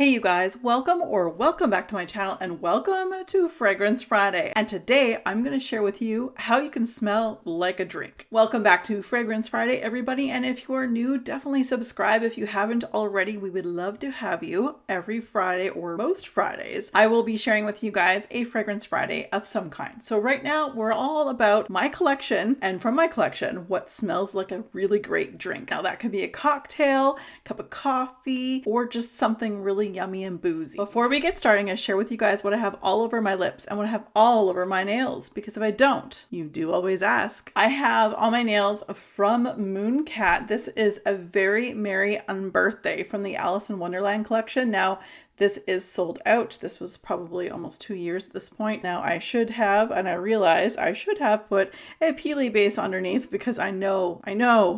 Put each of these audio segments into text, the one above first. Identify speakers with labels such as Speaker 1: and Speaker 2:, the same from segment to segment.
Speaker 1: Hey you guys, welcome back to my channel and welcome to Fragrance Friday. And today I'm going to share with you how you can smell like a drink. Welcome back to Fragrance Friday, everybody. And if you are new, definitely subscribe if you haven't already. We would love to have you every Friday or most Fridays. I will be sharing with you guys a Fragrance Friday of some kind. So right now we're all about my collection, and from my collection, what smells like a really great drink. Now that could be a cocktail, cup of coffee, or just something really yummy and boozy. Before we get started, I'm going to share with you guys what I have all over my lips and what I have all over my nails, because if I don't, you do always ask. I have all my nails from Mooncat. This is a Very Merry Unbirthday from the Alice in Wonderland collection. Now, this is sold out. This was probably almost 2 years at this point. Now I should have, and I realize I should have put a Peely base underneath because I know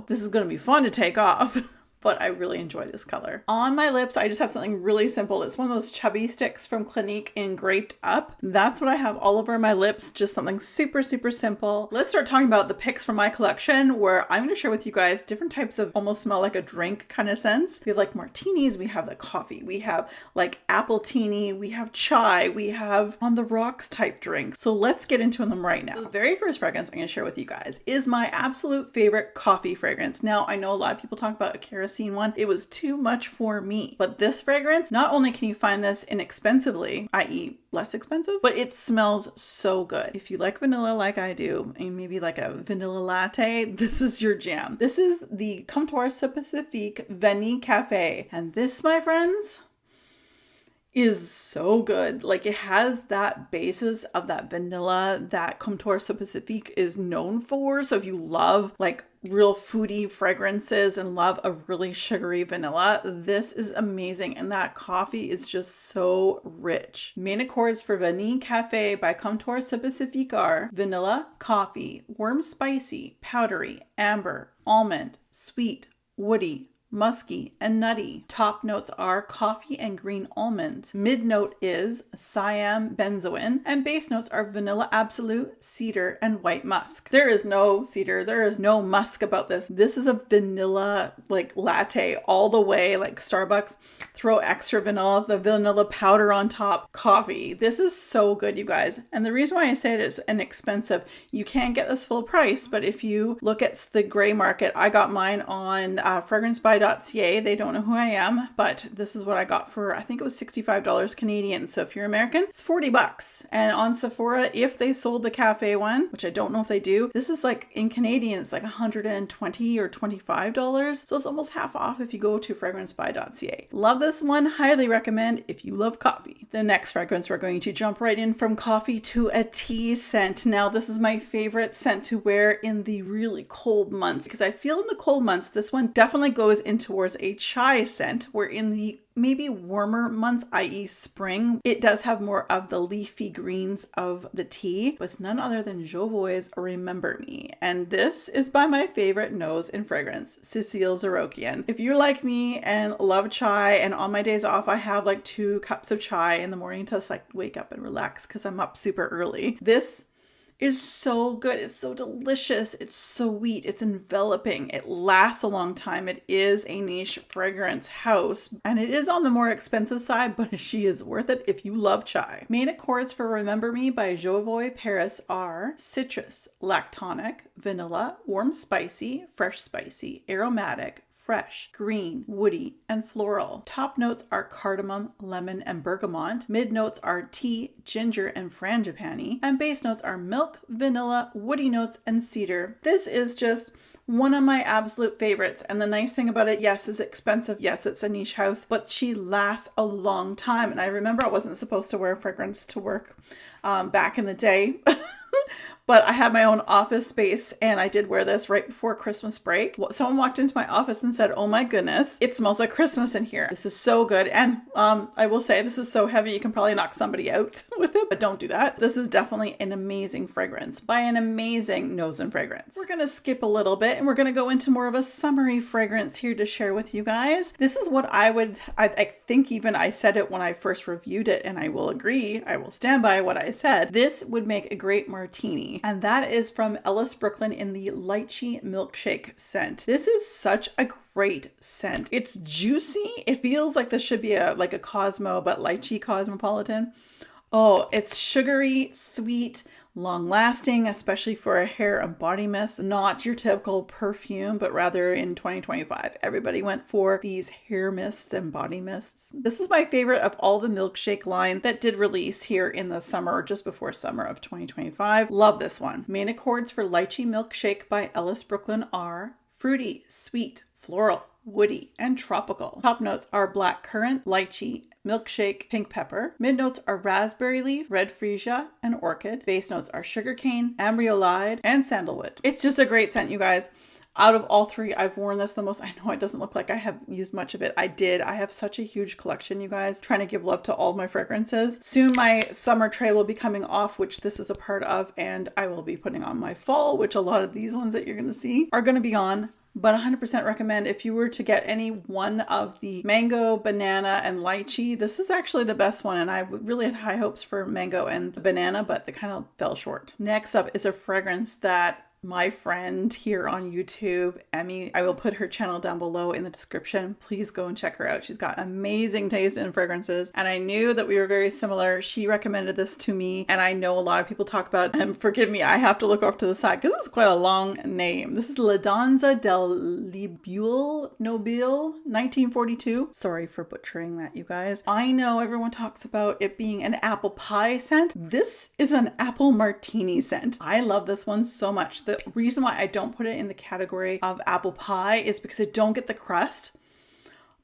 Speaker 1: this is going to be fun to take off. But I really enjoy this color. On my lips, I just have something really simple. It's one of those chubby sticks from Clinique in Graped Up. That's what I have all over my lips, just something super, super simple. Let's start talking about the picks from my collection, where I'm gonna share with you guys different types of almost smell like a drink kind of scents. We have like martinis, we have the coffee, we have like apple teeny, we have chai, we have on the rocks type drinks. So let's get into them right now. The very first fragrance I'm gonna share with you guys is my absolute favorite coffee fragrance. Now, I know a lot of people talk about a kerosene one. It was too much for me. But this fragrance, not only can you find this inexpensively, i.e. less expensive, but it smells so good. If you like vanilla like I do, and maybe like a vanilla latte, this is your jam. This is the Comptoir Pacifique Vanille Cafe. And this, my friends, is so good. Like, it has that basis of that vanilla that Comptoir Pacifique is known for. So if you love like real foodie fragrances and love a really sugary vanilla, this is amazing. And that coffee is just so rich. Main accords for Vanille Cafe by Comptoir Pacifique are vanilla, coffee, warm spicy, powdery, amber, almond, sweet, woody, musky, and nutty. Top notes are coffee and green almond. Mid note is Siam benzoin, and base notes are vanilla absolute, cedar, and white musk. There is no cedar, there is no musk about this. This is a vanilla like latte all the way, like Starbucks. Throw extra vanilla, the vanilla powder on top, coffee. This is so good, you guys. And the reason why I say it is inexpensive, you can't get this full price, but if you look at the gray market, I got mine on fragrancebuy.ca. They don't know who I am, but this is what I got for, I think it was $65 Canadian. So if you're American, it's $40. And on Sephora, if they sold the cafe one, which I don't know if they do, this is like in Canadian, it's like $120 or $25. So it's almost half off if you go to fragrancebuy.ca. Love this one, highly recommend if you love coffee. The next fragrance, we're going to jump right in from coffee to a tea scent. Now, this is my favorite scent to wear in the really cold months, because I feel in the cold months, this one definitely goes in towards a chai scent, where in the maybe warmer months, i.e. spring, it does have more of the leafy greens of the tea, but it's none other than Jovoy's Remember Me. And this is by my favorite nose in fragrance, Cécile Zarokian. If you're like me and love chai, and on my days off, I have like 2 cups of chai in the morning to just like wake up and relax because I'm up super early. This is so good. It's so delicious. It's sweet. It's enveloping. It lasts a long time. It is a niche fragrance house, and it is on the more expensive side, but she is worth it if you love chai. Main accords for Remember Me by Jovoy Paris are citrus, lactonic, vanilla, warm spicy, fresh spicy, aromatic, fresh, green, woody, and floral. Top notes are cardamom, lemon, and bergamot. Mid notes are tea, ginger, and frangipani. And base notes are milk, vanilla, woody notes, and cedar. This is just one of my absolute favorites. And the nice thing about it, yes, it's expensive. Yes, it's a niche house, but she lasts a long time. And I remember I wasn't supposed to wear fragrance to work back in the day. But I had my own office space, and I did wear this right before Christmas break. Someone walked into my office and said, "Oh my goodness, it smells like Christmas in here." This is so good. And I will say, this is so heavy, you can probably knock somebody out with it, but don't do that. This is definitely an amazing fragrance by an amazing nose and fragrance. We're going to skip a little bit, and we're going to go into more of a summery fragrance here to share with you guys. This is what I think even I said it when I first reviewed it, and I will agree, I will stand by what I said. This would make a great martini Martini, and that is from Ellis Brooklyn in the Lychee Milkshake scent. This is such a great scent. It's juicy. It feels like this should be like a Cosmo, but lychee cosmopolitan. Oh, it's sugary, sweet, long lasting, especially for a hair and body mist. Not your typical perfume, but rather in 2025, everybody went for these hair mists and body mists. This is my favorite of all the milkshake line that did release here in the summer or just before summer of 2025. Love this one. Main accords for Lychee Milkshake by Ellis Brooklyn are fruity, sweet, floral, woody, and tropical. Top notes are black currant, lychee, milkshake, pink pepper. Mid notes are raspberry leaf, red freesia, and orchid. Base notes are sugarcane, ambryolide, and sandalwood. It's just a great scent, you guys. Out of all three, I've worn this the most. I know it doesn't look like I have used much of it. I did. I have such a huge collection, you guys. Trying to give love to all my fragrances. Soon my summer tray will be coming off, which this is a part of, and I will be putting on my fall, which a lot of these ones that you're going to see are going to be on. But 100% recommend if you were to get any one of the mango, banana, and lychee. This is actually the best one, and I really had high hopes for mango and banana, but they kind of fell short. Next up is a fragrance that my friend here on YouTube, Emmy, I will put her channel down below in the description. Please go and check her out. She's got amazing taste in fragrances, and I knew that we were very similar. She recommended this to me, and I know a lot of people talk about it, and forgive me, I have to look off to the side because it's quite a long name. This is La Danza del Libule Nobile 1942. Sorry for butchering that, you guys. I know everyone talks about it being an apple pie scent. This is an apple martini scent. I love this one so much. The reason why I don't put it in the category of apple pie is because I don't get the crust,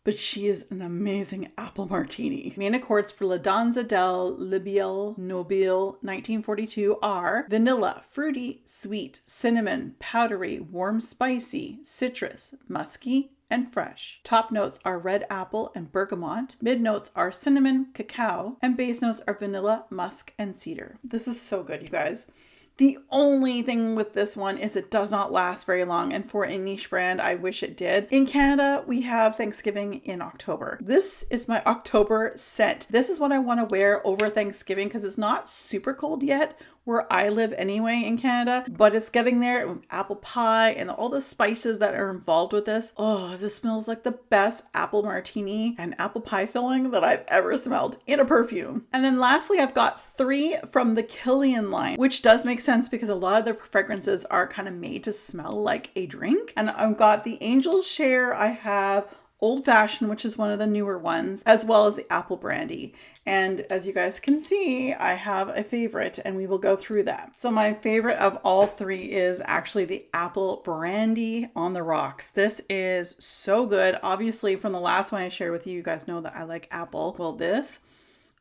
Speaker 1: but she is an amazing apple martini. Main accords for La Danza del Libelle Nobile 1942 are vanilla, fruity, sweet, cinnamon, powdery, warm, spicy, citrus, musky, and fresh. Top notes are red apple and bergamot. Mid notes are cinnamon, cacao, and base notes are vanilla, musk, and cedar. This is so good, you guys. The only thing with this one is it does not last very long, and for a niche brand, I wish it did. In Canada, we have Thanksgiving in October. This is my October scent. This is what I want to wear over Thanksgiving because it's not super cold yet where I live anyway in Canada, but it's getting there with apple pie and all the spices that are involved with this. Oh, this smells like the best apple martini and apple pie filling that I've ever smelled in a perfume. And then lastly, I've got 3 from the Kilian line, which does make sense because a lot of their fragrances are kind of made to smell like a drink. And I've got the Angel Share, I have Old Fashioned, which is one of the newer ones, as well as the Apple Brandy. And as you guys can see, I have a favorite and we will go through that. So my favorite of all 3 is actually the Apple Brandy on the rocks. This is so good. Obviously from the last one I shared with you, you guys know that I like apple. Well, this,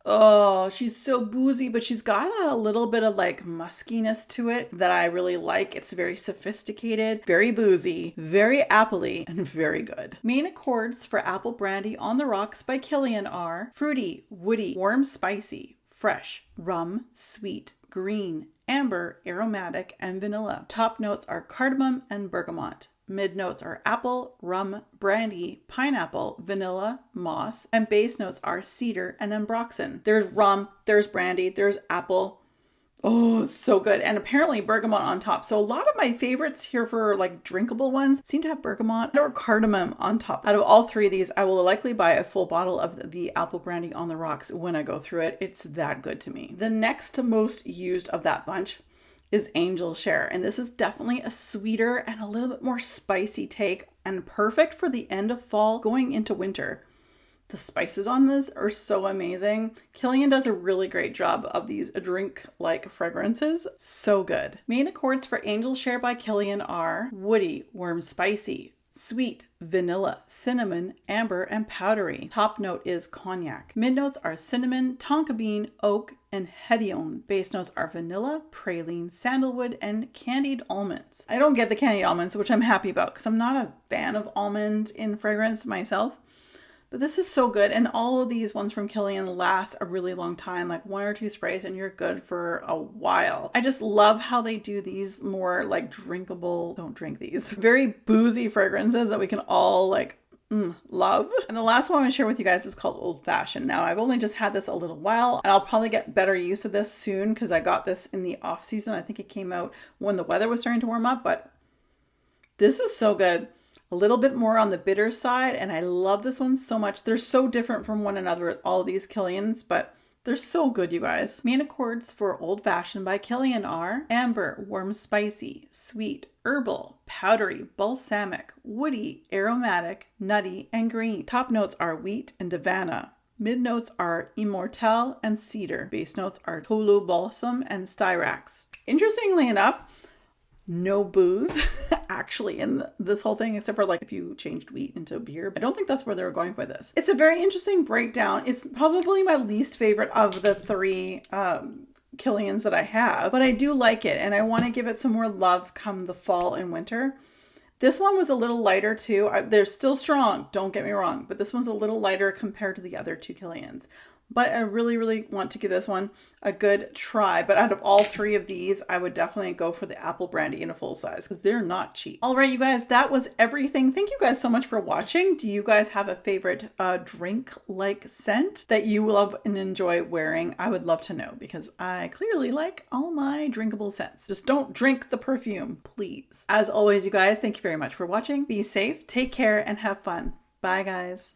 Speaker 1: oh, she's so boozy, but she's got a little bit of like muskiness to it that I really like. It's very sophisticated, very boozy, very appley, and very good. Main accords for Apple Brandy on the Rocks by Kilian are fruity, woody, warm, spicy, fresh, rum, sweet, green, amber, aromatic, and vanilla. Top notes are cardamom and bergamot. Mid notes are apple, rum, brandy, pineapple, vanilla, moss, and base notes are cedar and ambroxan. There's rum, there's brandy, there's apple. Oh, it's so good. And apparently bergamot on top. So a lot of my favorites here for like drinkable ones seem to have bergamot or cardamom on top. Out of all 3 of these, I will likely buy a full bottle of the Apple Brandy on the Rocks when I go through it. It's that good to me. The next most used of that bunch is Angel Share, and this is definitely a sweeter and a little bit more spicy take and perfect for the end of fall going into winter. The spices on this are so amazing. Kilian does a really great job of these drink-like fragrances. So good. Main accords for Angel Share by Kilian are woody, warm, spicy, sweet, vanilla, cinnamon, amber, and powdery. Top note is cognac. Mid notes are cinnamon, tonka bean, oak, and hedione. Base notes are vanilla, praline, sandalwood, and candied almonds. I don't get the candied almonds, which I'm happy about because I'm not a fan of almond in fragrance myself. But this is so good, and all of these ones from Kilian last a really long time, like 1 or 2 sprays and you're good for a while. I just love how they do these more like drinkable, don't drink these, very boozy fragrances that we can all like Love. And the last one I'm gonna share with you guys is called Old Fashioned. Now, I've only just had this a little while, and I'll probably get better use of this soon because I got this in the off season. I think it came out when the weather was starting to warm up, but this is so good. A little bit more on the bitter side, and I love this one so much. They're so different from one another, all of these Killians, but they're so good, you guys. Main accords for Old Fashioned by Killian are amber, warm, spicy, sweet, herbal, powdery, balsamic, woody, aromatic, nutty, and green. Top notes are wheat and Havana. Mid notes are immortelle and cedar. Base notes are tolu balsam and styrax. Interestingly enough, no booze actually in this whole thing, except for like if you changed wheat into beer. I don't think that's where they were going for this. It's a very interesting breakdown. It's probably my least favorite of the three Killians that I have, but I do like it and I want to give it some more love come the fall and winter. This one was a little lighter too. They're still strong, don't get me wrong, but this one's a little lighter compared to the other two Killians. But I really, really want to give this one a good try. But out of all three of these, I would definitely go for the apple brandy in a full size because they're not cheap. All right, you guys, that was everything. Thank you guys so much for watching. Do you guys have a favorite drink-like scent that you love and enjoy wearing? I would love to know because I clearly like all my drinkable scents. Just don't drink the perfume, please. As always, you guys, thank you very much for watching. Be safe, take care, and have fun. Bye, guys.